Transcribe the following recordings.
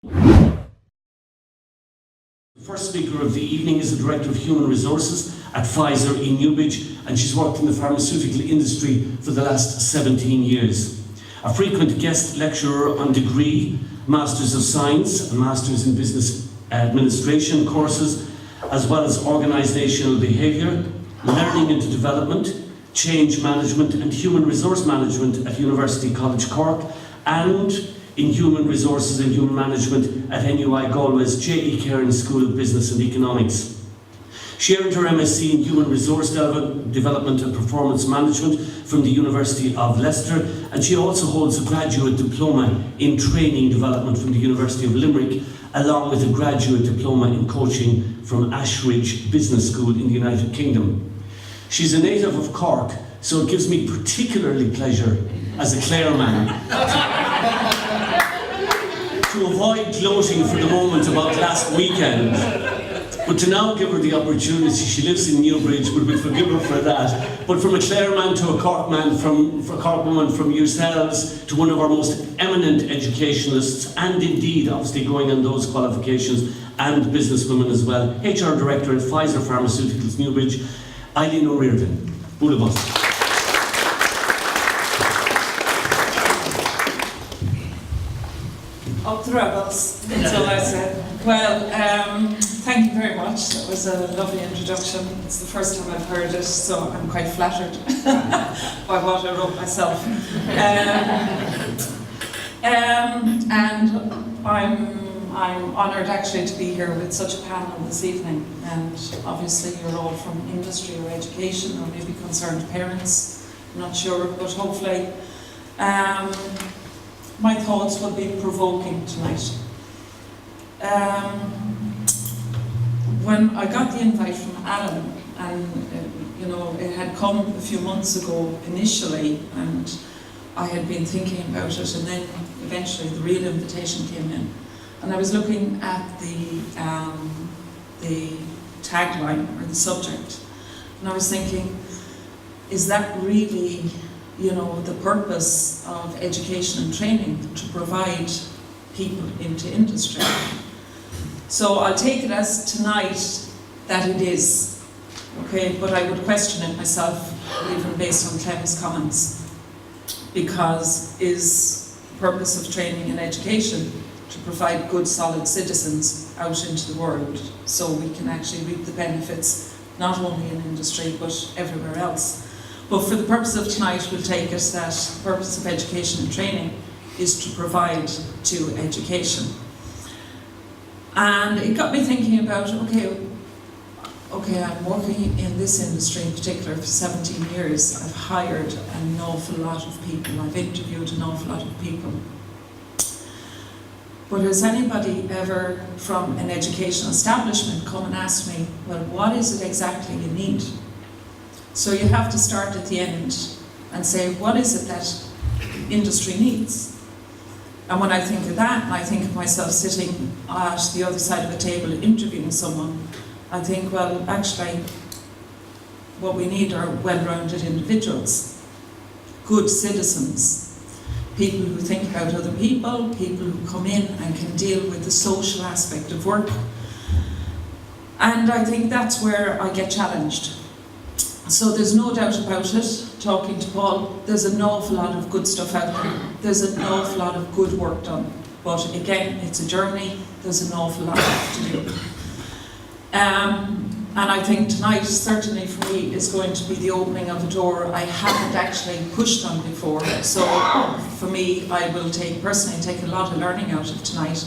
The first speaker of the evening is the Director of Human Resources at Pfizer in Newbridge, and she's worked in the pharmaceutical industry for the last 17 years. A frequent guest lecturer on degree, Masters of Science and Masters in Business Administration courses, as well as organisational behaviour, learning and development, change management and human resource management at University College Cork, and in human resources and human management at NUI Galway's J.E. Cairns School of Business and Economics. She earned her MSc in Human Resource Development and Performance Management from the University of Leicester, and she also holds a graduate diploma in training development from the University of Limerick, along with a graduate diploma in coaching from Ashridge Business School in the United Kingdom. She's a native of Cork, so it gives me particularly pleasure as a Clareman to avoid gloating for the moment about last weekend, but to now give her the opportunity. She lives in Newbridge, but we forgive her for that. But from a Clareman to a Corkman, from a Corkwoman, from yourselves to one of our most eminent educationalists, and indeed, obviously going on those qualifications, and businesswomen as well, HR Director at Pfizer Pharmaceuticals Newbridge, Eileen ORiordan. Bula bus. Up the rebels, that's all I said. Well, thank you very much. That was a lovely introduction. It's the first time I've heard it, so I'm quite flattered by what I wrote myself. And I'm honoured actually to be here with such a panel this evening. And obviously you're all from industry or education, or maybe concerned parents, I'm not sure, but hopefully my thoughts will be provoking tonight. When I got the invite from Alan, and you know, it had come a few months ago initially, and I had been thinking about it, and then eventually the real invitation came in. And I was looking at the tagline or the subject, and I was thinking, is that really, you know, the purpose of education and training, to provide people into industry? So I'll take it as tonight that it is, okay, but I would question it myself, even based on Clem's comments, because is the purpose of training and education to provide good, solid citizens out into the world, so we can actually reap the benefits, not only in industry, but everywhere else. But for the purpose of tonight, we'll take it that the purpose of education and training is to provide to education. And it got me thinking about, okay, I'm working in this industry in particular for 17 years. I've hired an awful lot of people. I've interviewed an awful lot of people. But has anybody ever from an educational establishment come and asked me, well, what is it exactly you need? So you have to start at the end and say, what is it that industry needs? And when I think of that, and I think of myself sitting at the other side of a table interviewing someone, I think, well, actually, what we need are well-rounded individuals, good citizens, people who think about other people who come in and can deal with the social aspect of work. And I think that's where I get challenged. So there's no doubt about it, talking to Paul, there's an awful lot of good stuff out there. There's an awful lot of good work done. But again, it's a journey, there's an awful lot left to do. And I think tonight, certainly for me, is going to be the opening of a door I haven't actually pushed on before. So for me, I will personally take a lot of learning out of tonight,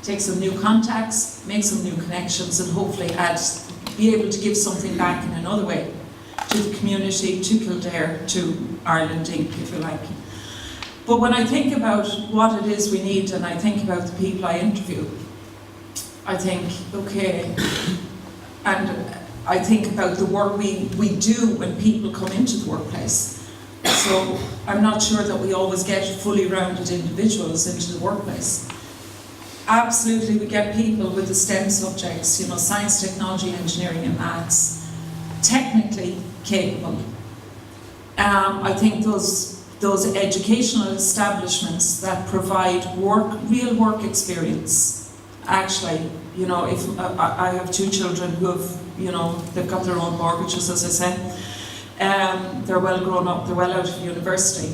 take some new contacts, make some new connections, and hopefully be able to give something back in another way to the community, to Kildare, to Ireland Inc., if you like. But when I think about what it is we need, and I think about the people I interview, I think, okay, and I think about the work we do when people come into the workplace. So I'm not sure that we always get fully rounded individuals into the workplace. Absolutely, we get people with the STEM subjects, you know, science, technology, engineering and maths, technically capable. I think those those educational establishments that provide real work experience. Actually, you know, if I have 2 children who have, you know, they've got their own mortgages, as I say. They're well grown up, they're well out of university.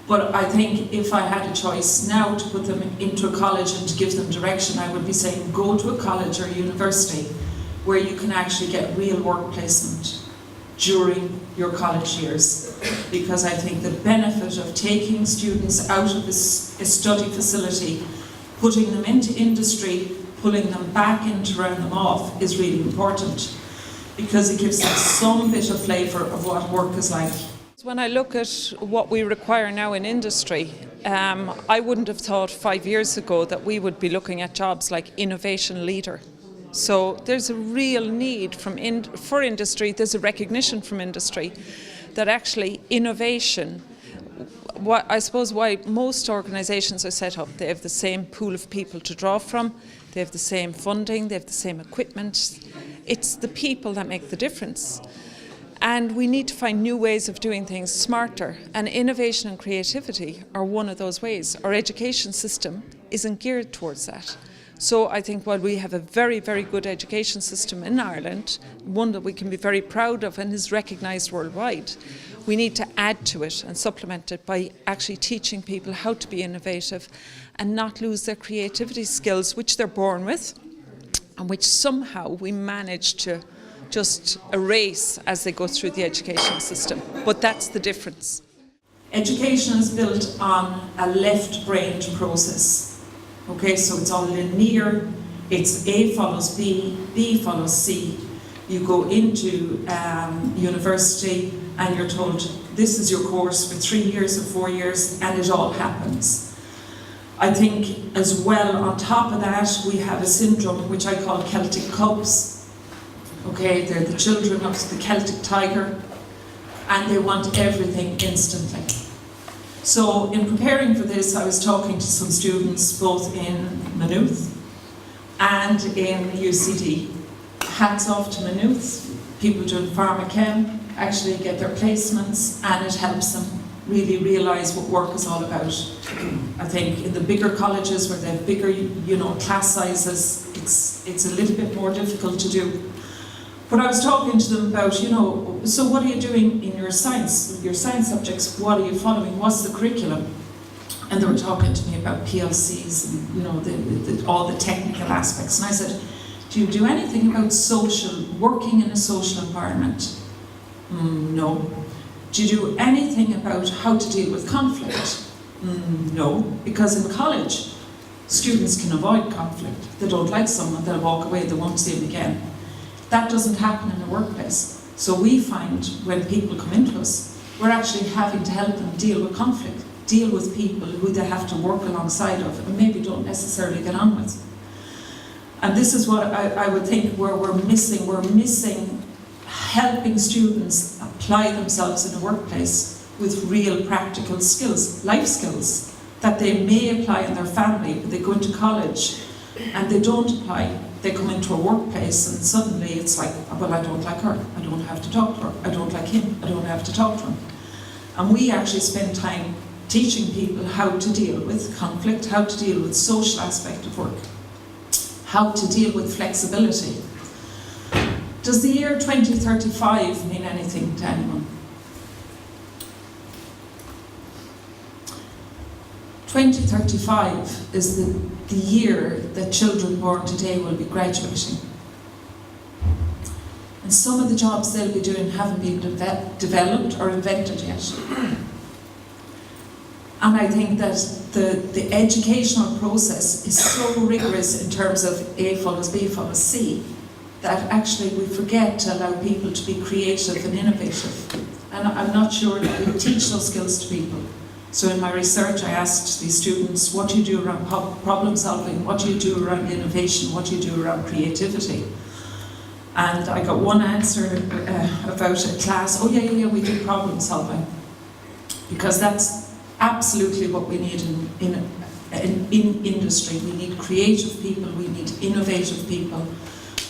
But I think if I had a choice now to put them into a college and to give them direction, I would be saying go to a college or a university where you can actually get real work placement during your college years. Because I think the benefit of taking students out of a study facility, putting them into industry, pulling them back in to round them off is really important, because it gives them some bit of flavour of what work is like. When I look at what we require now in industry, I wouldn't have thought 5 years ago that we would be looking at jobs like innovation leader. So there's a real need for industry, there's a recognition from industry that actually innovation, I suppose why most organisations are set up, they have the same pool of people to draw from, they have the same funding, they have the same equipment. It's the people that make the difference. And we need to find new ways of doing things smarter, and innovation and creativity are one of those ways. Our education system isn't geared towards that. So I think while we have a very, very good education system in Ireland, one that we can be very proud of and is recognised worldwide, we need to add to it and supplement it by actually teaching people how to be innovative and not lose their creativity skills, which they're born with, and which somehow we manage to just erase as they go through the education system. But that's the difference. Education is built on a left-brained process. Okay, so it's all linear. It's A follows B, B follows C. You go into university and you're told this is your course for 3 years or 4 years, and it all happens. I think as well, on top of that, we have a syndrome which I call Celtic cubs. Okay, they're the children of the Celtic tiger, and they want everything instantly. So in preparing for this, I was talking to some students both in Maynooth and in UCD. Hats off to Maynooth. People doing pharmachem actually get their placements, and it helps them really realise what work is all about. I think in the bigger colleges where they have bigger, you know, class sizes, it's a little bit more difficult to do. But I was talking to them about, you know, so what are you doing in your science subjects? What are you following? What's the curriculum? And they were talking to me about PLCs and, you know, all the technical aspects. And I said, do you do anything about working in a social environment? No. Do you do anything about how to deal with conflict? No, because in college, students can avoid conflict. They don't like someone, they'll walk away, they won't see them again. That doesn't happen in the workplace. So we find when people come into us, we're actually having to help them deal with conflict, deal with people who they have to work alongside of and maybe don't necessarily get on with. And this is what I would think we're missing. We're missing helping students apply themselves in a workplace with real practical skills, life skills, that they may apply in their family, but they go into college and they don't apply. They come into a workplace and suddenly it's like, well, I don't like her, I don't have to talk to her, I don't like him, I don't have to talk to him. And we actually spend time teaching people how to deal with conflict, how to deal with social aspect of work, how to deal with flexibility. Does the year 2035 mean anything to anyone? 2035 is the year that children born today will be graduating. And some of the jobs they'll be doing haven't been developed or invented yet. And I think that the educational process is so rigorous in terms of A follows B follows C, that actually we forget to allow people to be creative and innovative. And I'm not sure that we teach those skills to people. So in my research I asked these students, what do you do around problem solving, what do you do around innovation, what do you do around creativity? And I got one answer about a class, oh yeah, we do problem solving. Because that's absolutely what we need in industry. We need creative people, we need innovative people,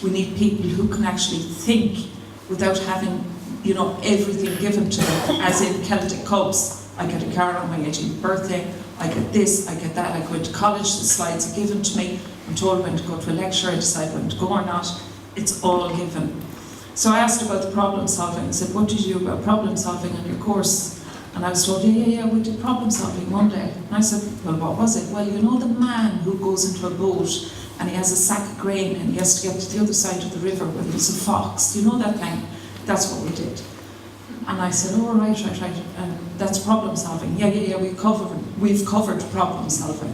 we need people who can actually think without having, you know, everything given to them, as in Celtic cubs. I get a car on my 18th birthday, I get this, I get that, I go into college, the slides are given to me, I'm told when to go to a lecture, I decide when to go or not, it's all given. So I asked about the problem solving. I said, what did you do about problem solving on your course? And I was told, yeah, we did problem solving one day. And I said, well, what was it? Well, you know the man who goes into a boat and he has a sack of grain and he has to get to the other side of the river where there's a fox. Do you know that thing? That's what we did. And I said, oh, right. And that's problem solving. Yeah, we've covered problem solving.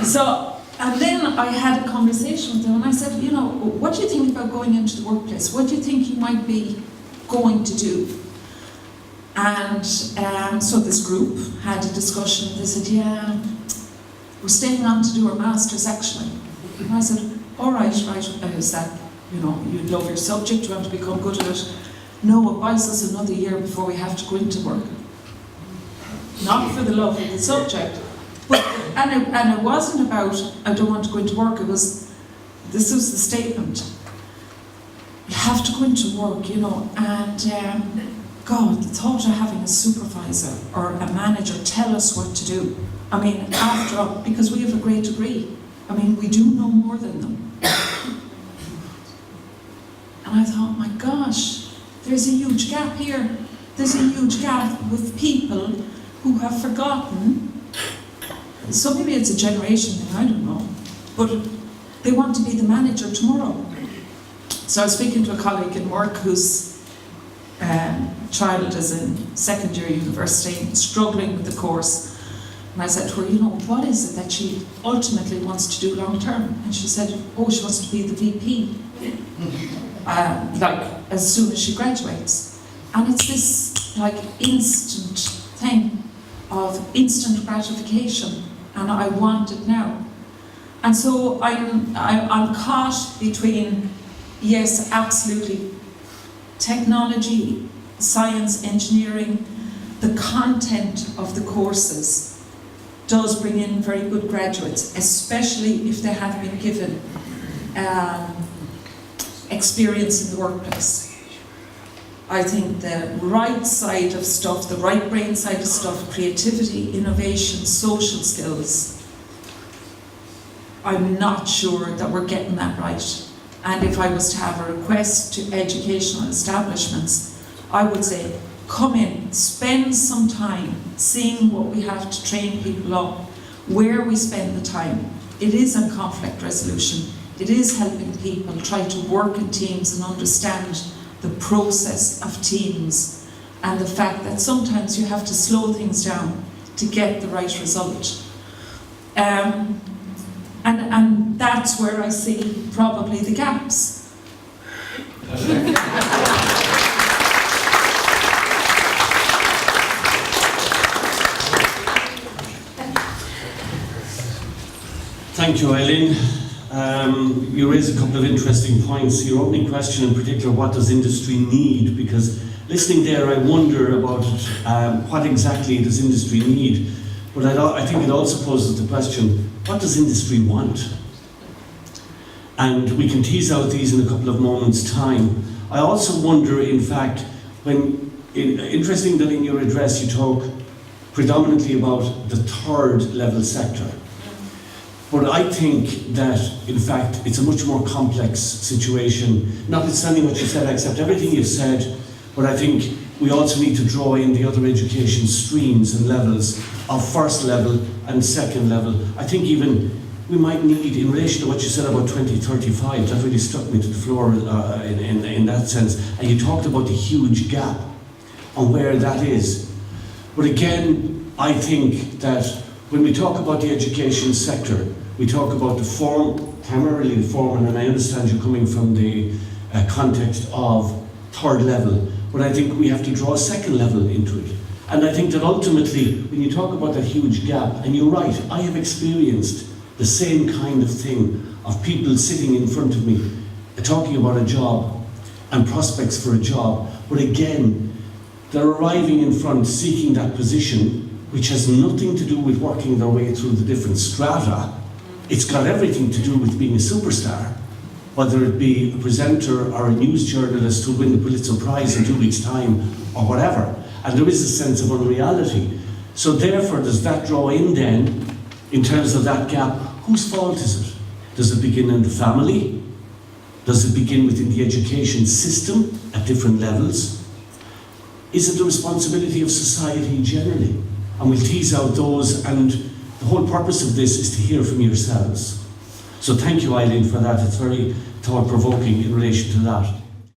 So, and then I had a conversation with him and I said, you know, what do you think about going into the workplace? What do you think you might be going to do? And so this group had a discussion. They said, yeah, we're staying on to do our master's actually. And I said, all right, is that, you know, you love your subject, you want to become good at it? No, it buys us another year before we have to go into work. Not for the love of the subject, but, and it wasn't about, I don't want to go into work, this was the statement. You have to go into work, you know, and God, the thought of having a supervisor or a manager tell us what to do. I mean, after all, because we have a great degree, I mean, we do know more than them. And I thought, my gosh, there's a huge gap here. There's a huge gap with people who have forgotten. So maybe it's a generation thing, I don't know. But they want to be the manager tomorrow. So I was speaking to a colleague in work whose child is in second year university, struggling with the course. And I said to her, you know, what is it that she ultimately wants to do long term? And she said, oh, she wants to be the VP. Like, as soon as she graduates. And it's this, like, instant thing of instant gratification. And I want it now. And so I'm caught between, yes, absolutely, technology, science, engineering, the content of the courses does bring in very good graduates, especially if they have been given experience in the workplace. I think the right side of stuff, the right brain side of stuff, creativity, innovation, social skills, I'm not sure that we're getting that right. And if I was to have a request to educational establishments, I would say, come in, spend some time seeing what we have to train people up, where we spend the time. It is on conflict resolution. It is helping people try to work in teams and understand the process of teams and the fact that sometimes you have to slow things down to get the right result. And that's where I see probably the gaps. Thank you, Eileen. You raise a couple of interesting points. Your opening question in particular, what does industry need? Because listening there, I wonder about what exactly does industry need? But I think it also poses the question, what does industry want? And we can tease out these in a couple of moments' time. I also wonder, in fact, interesting that in your address you talk predominantly about the third level sector. But I think that, in fact, it's a much more complex situation, notwithstanding what you said, I accept everything you've said, but I think we also need to draw in the other education streams and levels of first level and second level. I think even we might need, in relation to what you said about 2035, that really struck me to the floor in that sense, and you talked about the huge gap on where that is. But again, I think that when we talk about the education sector, we talk about the form, primarily the form, and I understand you coming from the context of third level, but I think we have to draw a second level into it. And I think that ultimately, when you talk about that huge gap, and you're right, I have experienced the same kind of thing of people sitting in front of me, talking about a job and prospects for a job, but again, they're arriving in front, seeking that position, which has nothing to do with working their way through the different strata. It's got everything to do with being a superstar, whether it be a presenter or a news journalist who'll win the Pulitzer Prize in 2 weeks' time or whatever. and there is a sense of unreality. So therefore, does that draw in then, in terms of that gap, whose fault is it? Does it begin in the family? Does it begin within the education system at different levels? Is it the responsibility of society generally? And we'll tease out those, and the whole purpose of this is to hear from yourselves. So thank you, Eileen, for that. It's very thought-provoking in relation to that.